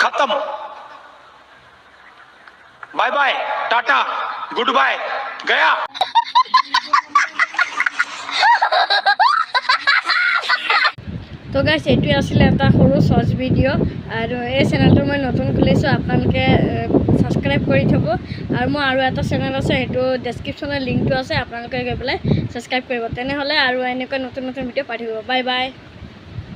खत्म bye bye tata good bye गया तो गाइस एटुए आছিলে এটা সৰু শৰ্টস ভিডিও আৰু এই চেনেলটো মই নতুন খুলিছো আপোনালোকে সাবস্ক্ৰাইব কৰি থব আৰু মই আৰু এটা চেনেল আছে হেতু ডেসক্ৰিপচনৰ লিংকটো আছে আপোনালোকে গৈ পেলাই সাবস্ক্ৰাইব কৰিব তেনে হলে আৰু এনেকৈ নতুন নতুন ভিডিও পাই থাকিব বাই বাই